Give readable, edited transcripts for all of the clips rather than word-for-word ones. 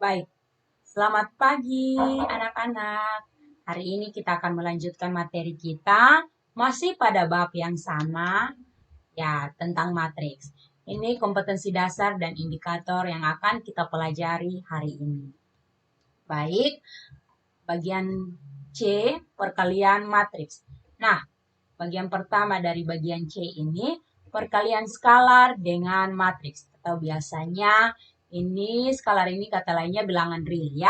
Baik, selamat pagi anak-anak. Hari ini kita akan melanjutkan materi kita masih pada bab yang sama, ya, tentang matriks. Ini kompetensi dasar dan indikator yang akan kita pelajari hari ini. Baik, bagian C, perkalian matriks. Nah, bagian pertama dari bagian C ini, perkalian skalar dengan matriks. Atau biasanya ini skalar ini kata lainnya bilangan real ya.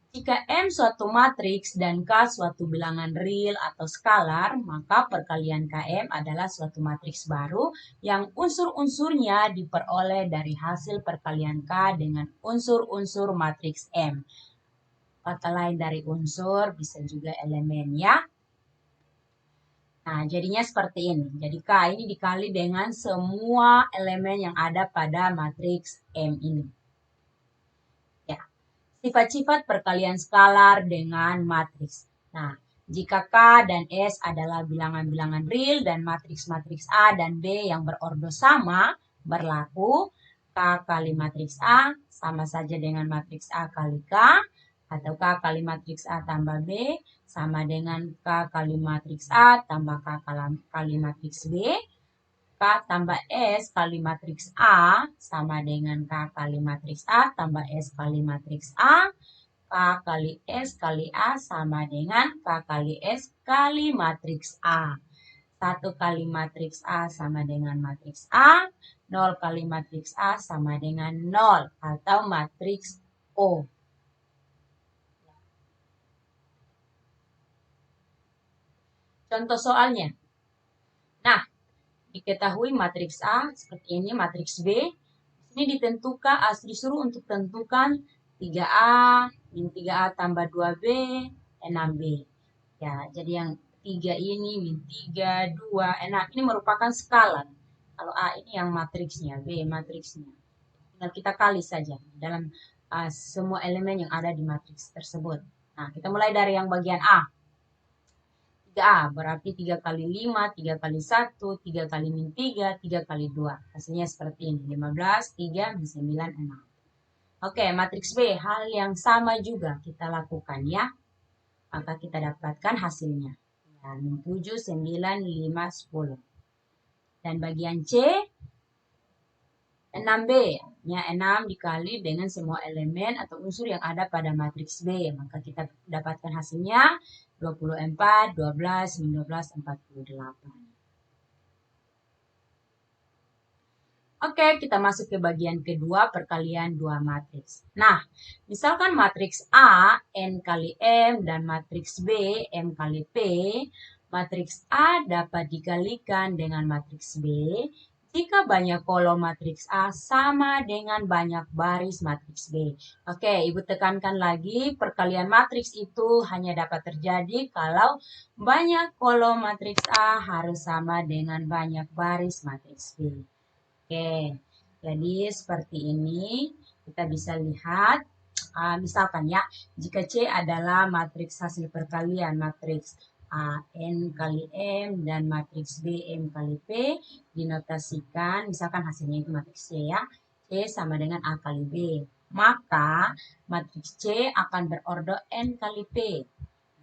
Jika M suatu matriks dan K suatu bilangan real atau skalar, maka perkalian KM adalah suatu matriks baru yang unsur-unsurnya diperoleh dari hasil perkalian K dengan unsur-unsur matriks M. Kata lain dari unsur bisa juga elemen ya. Nah, jadinya seperti ini. Jadi K ini dikali dengan semua elemen yang ada pada matriks M ini. Ya. Sifat-sifat perkalian skalar dengan matriks. Nah, jika K dan S adalah bilangan-bilangan real dan matriks-matriks A dan B yang berordo sama, berlaku K kali matriks A sama saja dengan matriks A kali K, atau K kali matriks A tambah B sama dengan K kali matriks A tambah K kali matriks B. K tambah S kali matriks A sama dengan K kali matriks A tambah S kali matriks A. K kali S kali A sama dengan K kali S kali matriks A. 1 kali matriks A sama dengan matriks A. 0 kali matriks A sama dengan 0 atau matriks O. Contoh soalnya. Nah, diketahui matriks A seperti ini, matriks B. Ini ditentukan, disuruh untuk tentukan 3A, min 3A tambah 2B, 6B. Ya, jadi yang 3 ini, min 3, 2, 6. Ini merupakan skalar. Kalau A ini yang matriksnya, B matriksnya. Tinggal kita kali saja dalam semua elemen yang ada di matriks tersebut. Nah, kita mulai dari yang bagian A. 3A berarti 3 kali 5, 3 kali 1, 3 kali min 3, 3 kali 2. Hasilnya seperti ini, 15, 3, min 9, 6. Oke, matriks B, hal yang sama juga kita lakukan ya. Maka kita dapatkan hasilnya. Ya, min 7, 9, 5, 10. Dan bagian C, 6B. Ya, 6 dikali dengan semua elemen atau unsur yang ada pada matriks B. Maka kita dapatkan hasilnya 24, 12, 12, 48. Oke, kita masuk ke bagian kedua, perkalian dua matriks. Nah, misalkan matriks A, N kali M, dan matriks B, M kali P. Matriks A dapat dikalikan dengan matriks B jika banyak kolom matriks A sama dengan banyak baris matriks B. Oke, Ibu tekankan lagi, perkalian matriks itu hanya dapat terjadi kalau banyak kolom matriks A harus sama dengan banyak baris matriks B. Oke, jadi seperti ini kita bisa lihat, misalkan ya, jika C adalah matriks hasil perkalian matriks N kali M dan matriks B M kali P, dinotasikan, misalkan hasilnya itu matriks C ya, C sama dengan A kali B. Maka matriks C akan berordo N kali P.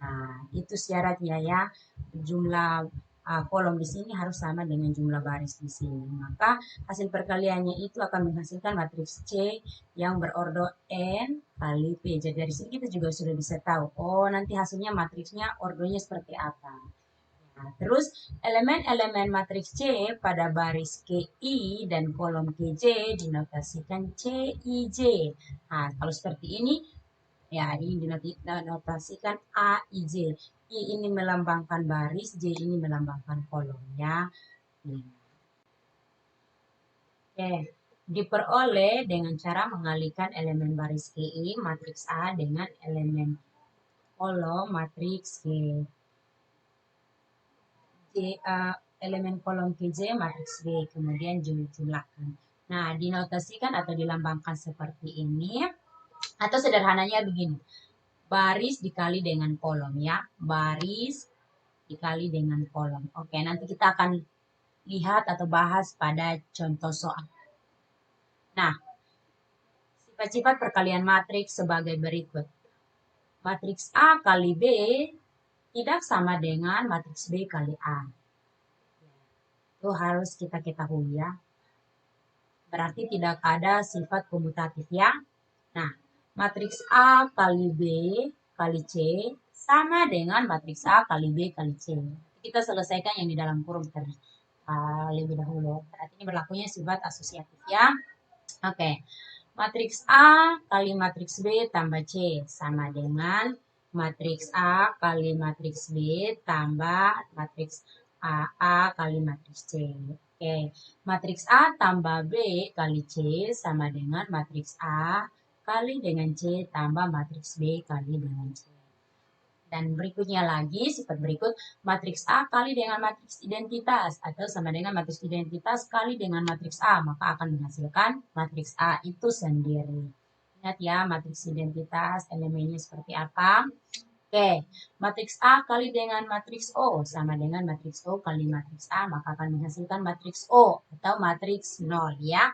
Nah, itu syaratnya ya, jumlah kolom di sini harus sama dengan jumlah baris di sini. Maka hasil perkaliannya itu akan menghasilkan matriks C yang berordo N kali P. Jadi dari sini kita juga sudah bisa tahu, oh nanti hasilnya matriksnya ordonya seperti apa. Nah, terus elemen-elemen matriks C pada baris KI dan kolom KJ dinotasikan CIJ. Nah, kalau seperti ini, ya, ini dinotasikan AIJ. I ini melambangkan baris, J ini melambangkan kolom ya. Oke, diperoleh dengan cara mengalihkan elemen baris KI matriks A dengan elemen kolom matriks K. Elemen kolom KJ matriks B, kemudian jumlahkan. Nah, dinotasikan atau dilambangkan seperti ini. Atau sederhananya begini, baris dikali dengan kolom ya, baris dikali dengan kolom. Oke, nanti kita akan lihat atau bahas pada contoh soal. Nah, Sifat-sifat perkalian matriks sebagai berikut. Matriks A kali B tidak sama dengan matriks B kali A. Itu harus kita ketahui ya. Berarti tidak ada sifat komutatif ya. Nah, matriks A kali B kali C sama dengan matriks A kali B kali C. Kita selesaikan yang di dalam kurung terlebih dahulu. Berarti ini berlakunya sifat asosiatif ya. Oke. Matriks A kali matriks B tambah C sama dengan matriks A kali matriks B tambah matriks A kali matriks C. Oke, matriks A tambah B kali C sama dengan matriks A kali dengan C tambah matriks B kali dengan C. Dan berikutnya lagi, sifat berikut, matriks A kali dengan matriks identitas atau sama dengan matriks identitas kali dengan matriks A, maka akan menghasilkan matriks A itu sendiri. Ingat ya, matriks identitas elemennya seperti apa. Oke, matriks A kali dengan matriks O sama dengan matriks O kali matriks A, maka akan menghasilkan matriks O atau matriks 0 ya.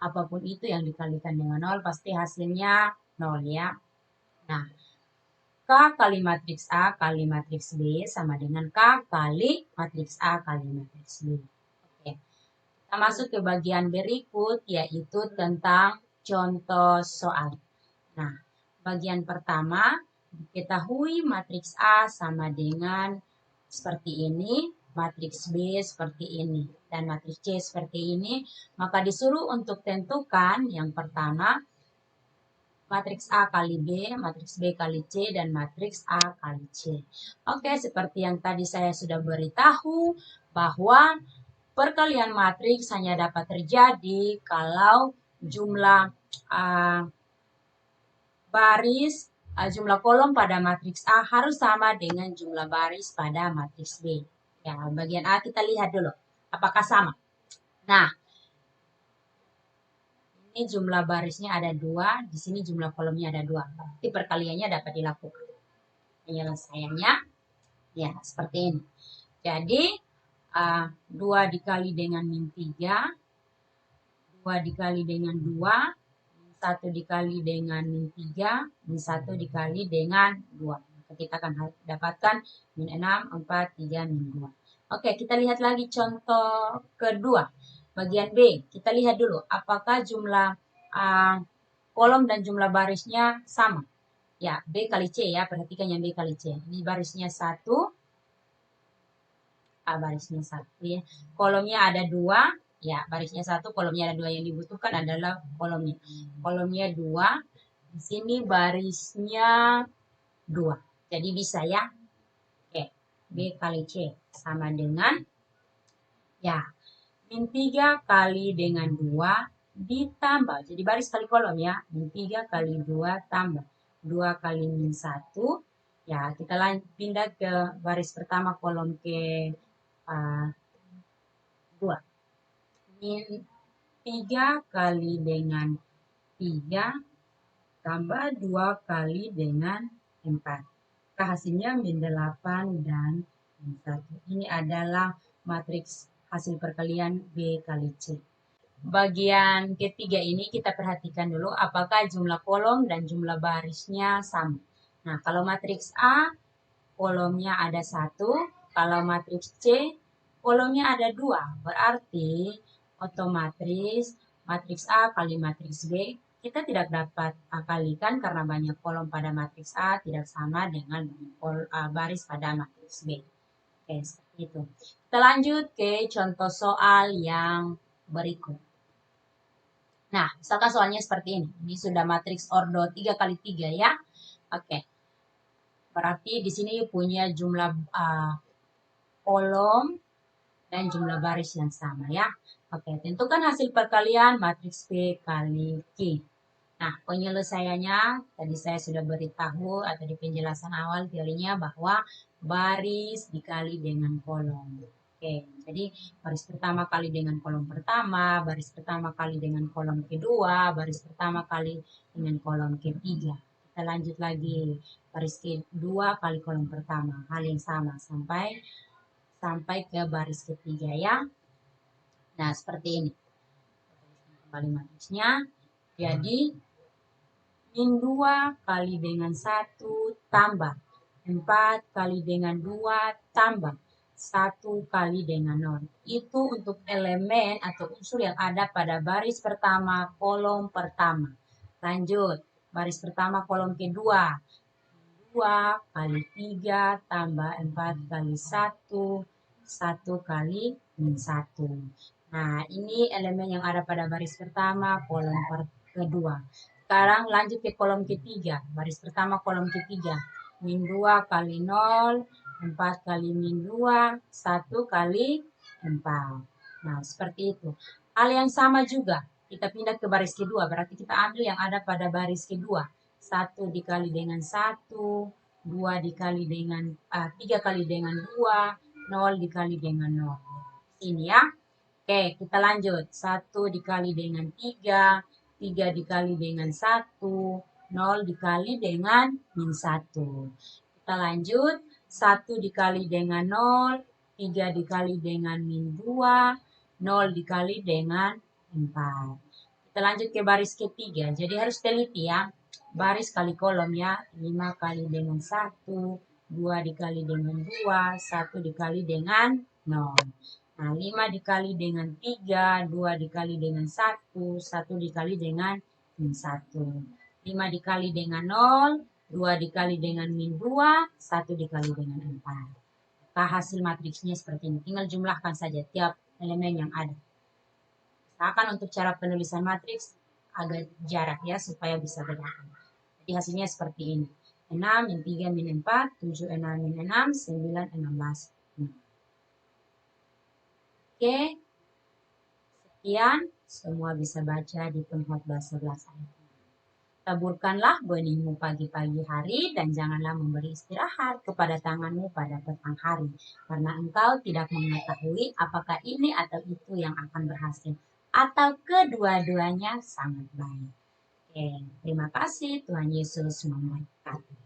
Apapun itu yang dikalikan dengan 0 pasti hasilnya 0 ya. Nah, K kali matriks A kali matriks B sama dengan K kali matriks A kali matriks B. Oke. Kita masuk ke bagian berikut yaitu tentang contoh soal. Nah, bagian pertama diketahui matriks A sama dengan seperti ini, matriks B seperti ini, dan matriks C seperti ini, maka disuruh untuk tentukan yang pertama matriks A kali B, matriks B kali C, dan matriks A kali C. Oke, seperti yang tadi saya sudah beritahu bahwa perkalian matriks hanya dapat terjadi kalau jumlah jumlah kolom pada matriks A harus sama dengan jumlah baris pada matriks B. Ya, bagian A kita lihat dulu. Apakah sama? Nah, ini jumlah barisnya ada 2, di sini jumlah kolomnya ada 2. Berarti perkaliannya dapat dilakukan. Penyelesaiannya, ya seperti ini. Jadi, 2 dikali dengan min 3, 2 dikali dengan 2, 1 dikali dengan min 3, min 1 dikali dengan 2. Maka kita akan dapatkan min 6, 4, 3, min 2. Oke, kita lihat lagi contoh kedua. Bagian B, kita lihat dulu apakah jumlah kolom dan jumlah barisnya sama. Ya, B kali C ya, perhatikan yang B kali C. Ini barisnya 1, barisnya 1 ya. Kolomnya ada 2, ya barisnya 1, kolomnya ada 2. Yang dibutuhkan adalah kolomnya. Kolomnya 2, di sini barisnya 2. Jadi bisa ya. Oke, B kali C sama dengan, ya, min 3 kali dengan 2 ditambah. Jadi baris kali kolom ya. Min 3 kali 2 tambah 2 kali min 1. Ya, kita pindah ke baris pertama kolom ke 2. Min 3 kali dengan 3 tambah 2 kali dengan 4. Hasilnya min 8 dan min 1. Ini adalah matriks hasil perkalian B kali C. Bagian ketiga ini kita perhatikan dulu apakah jumlah kolom dan jumlah barisnya sama. Nah, kalau matriks A, kolomnya ada 1. Kalau matriks C, kolomnya ada 2. Berarti otomatis matriks A kali matriks B kita tidak dapat kalikan karena banyak kolom pada matriks A tidak sama dengan baris pada matriks B. Oke, seperti itu. Kita lanjut ke contoh soal yang berikut. Nah, misalkan soalnya seperti ini. Ini sudah matriks ordo 3 kali 3 ya. Oke. Berarti di sini punya jumlah kolom dan jumlah baris yang sama ya. Oke, tentukan hasil perkalian matriks P kali Q. Nah, penyelesaiannya tadi saya sudah beritahu atau di penjelasan awal teorinya bahwa baris dikali dengan kolom. Oke, jadi baris pertama kali dengan kolom pertama, baris pertama kali dengan kolom kedua, baris pertama kali dengan kolom ketiga. Kita lanjut lagi, baris kedua kali kolom pertama, hal yang sama sampai ke baris ketiga ya. Nah, seperti ini. Kembali matriksnya. Jadi Min 2 kali dengan 1 tambah 4 kali dengan 2 tambah 1 kali dengan 0. Itu untuk elemen atau unsur yang ada pada baris pertama, kolom pertama. Lanjut, baris pertama kolom kedua. 2 kali 3 tambah 4 kali 1, 1 kali min 1. Nah, ini elemen yang ada pada baris pertama, kolom kedua. Sekarang lanjut ke kolom ketiga. Baris pertama kolom ketiga. Min 2 kali 0, 4 kali min 2, 1 kali 4. Nah, seperti itu. Hal yang sama juga. Kita pindah ke baris kedua. Berarti kita ambil yang ada pada baris kedua. 1 dikali dengan 1, 2 dikali dengan 3 kali dengan 2, 0 dikali dengan 0. Ini ya. Oke, kita lanjut. 1 dikali dengan 3, 3 dikali dengan 1, 0 dikali dengan min 1. Kita lanjut. 1 dikali dengan 0, 3 dikali dengan min 2, 0 dikali dengan 4. Kita lanjut ke baris ketiga. Jadi harus teliti ya. Baris kali kolom ya. 5 kali dengan 1, 2 dikali dengan 2, 1 dikali dengan 0. Nah, 5 dikali dengan 3, 2 dikali dengan 1, 1 dikali dengan min 1. 5 dikali dengan 0, 2 dikali dengan min 2, 1 dikali dengan 4. Maka hasil matriksnya seperti ini. Tinggal jumlahkan saja tiap elemen yang ada. Usahakan untuk cara penulisan matriks agak jarak ya, supaya bisa bedakan. Jadi hasilnya seperti ini. 6, min 3, min 4, 7, 6, min 6, 9, 16. Oke, sekian. Semua bisa baca di pengkhotbah 11 ayat. Taburkanlah benihmu pagi-pagi hari dan janganlah memberi istirahat kepada tanganmu pada petang hari. Karena engkau tidak mengetahui apakah ini atau itu yang akan berhasil. Atau kedua-duanya sangat baik. Oke, terima kasih. Tuhan Yesus memberkati.